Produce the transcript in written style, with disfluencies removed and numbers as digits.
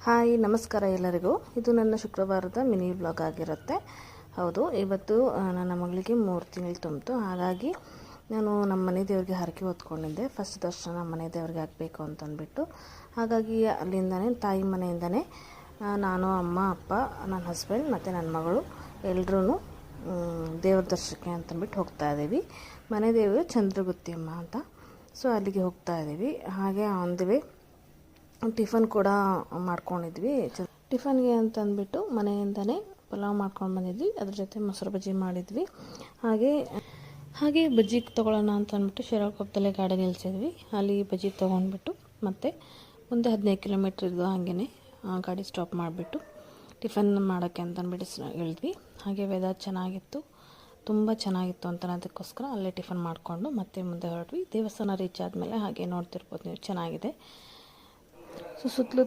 Hi ನಮಸ್ಕಾರ ಎಲ್ಲರಿಗೂ. ಇದು ನನ್ನ ಶುಕ್ರವಾರದ ಮಿನಿ ವ್ಲಾಗ್ ಆಗಿರುತ್ತೆ. ಹೌದು, ಇವತ್ತು ನನ್ನ ಮಗಳಿಗೆ 3 ತಿಂಗಳು ತುಂಬಿತು. ಹಾಗಾಗಿ ನಾನು ನಮ್ಮ ಮನೆ ದೇವರಿಗೆ ಹರಕೆ ಹೊತ್ಕೊಂಡಿದ್ದೆ. ಫಸ್ಟ್ ದರ್ಶನ ನಮ್ಮ ಮನೆ ದೇವರಿಗೆ ಆಗಬೇಕು ಅಂತಂದ್ಬಿಟ್ಟು, ಹಾಗಾಗಿ ಅಲ್ಲಿಂದನೇ ತಾಯಿ ಮನೆಯಿಂದನೇ ನಾನು, ಅಮ್ಮ, ಅಪ್ಪ, ನನ್ನ ಹಸ್ಬೆಂಡ್ ಮತ್ತು ನನ್ನ ಮಗಳು ಎಲ್ಲರೂ ದೇವ್ರ ದರ್ಶನಕ್ಕೆ ಅಂತಂದ್ಬಿಟ್ಟು ಹೋಗ್ತಾ ಇದ್ದೀವಿ. ಮನೆ ದೇವರು ಚಂದ್ರಗುತ್ತಿ ಅಮ್ಮ ಅಂತ. ಸೊ ಅಲ್ಲಿಗೆ ಹೋಗ್ತಾ ಇದ್ದೀವಿ. ಹಾಗೆ ಆನ್ ದಿ ವೇ ಟಿಫನ್ ಕೂಡ ಮಾಡ್ಕೊಂಡಿದ್ವಿ. ಟಿಫನ್ಗೆ ಅಂತಂದ್ಬಿಟ್ಟು ಮನೆಯಿಂದನೇ ಪಲಾವ್ ಮಾಡ್ಕೊಂಡು ಬಂದಿದ್ವಿ. ಅದ್ರ ಜೊತೆ ಮೊಸರು ಬಜ್ಜಿ ಮಾಡಿದ್ವಿ. ಹಾಗೆ ಬಜ್ಜಿ ತೊಗೊಳ್ಳೋಣ ಅಂತ ಅಂದ್ಬಿಟ್ಟು ಶಿರಾಳಕೊಪ್ಪದಲ್ಲೇ ಗಾಡಿ ನಿಲ್ಲಿಸಿದ್ವಿ. ಅಲ್ಲಿ ಬಜ್ಜಿ ತೊಗೊಂಡ್ಬಿಟ್ಟು ಮತ್ತೆ ಮುಂದೆ 15 ಕಿಲೋಮೀಟ್ರ್ ಇದ್ದು ಹಾಗೆಯೇ ಗಾಡಿ ಸ್ಟಾಪ್ ಮಾಡಿಬಿಟ್ಟು ಟಿಫನ್ ಮಾಡೋಕ್ಕೆ ಅಂತಂದ್ಬಿಟ್ಟು ಹೇಳಿದ್ವಿ. ಹಾಗೆ ವೆದರ್ ಚೆನ್ನಾಗಿತ್ತು, ತುಂಬ ಚೆನ್ನಾಗಿತ್ತು ಅಂತ ಅದಕ್ಕೋಸ್ಕರ ಅಲ್ಲೇ ಟಿಫನ್ ಮಾಡಿಕೊಂಡು ಮತ್ತೆ ಮುಂದೆ ಹೊರಟ್ವಿ. ದೇವಸ್ಥಾನ ರೀಚ್ ಆದಮೇಲೆ ಹಾಗೆ ನೋಡ್ತಿರ್ಬೋದು ನೀವು, ಚೆನ್ನಾಗಿದೆ. ಸುತ್ತಲೂ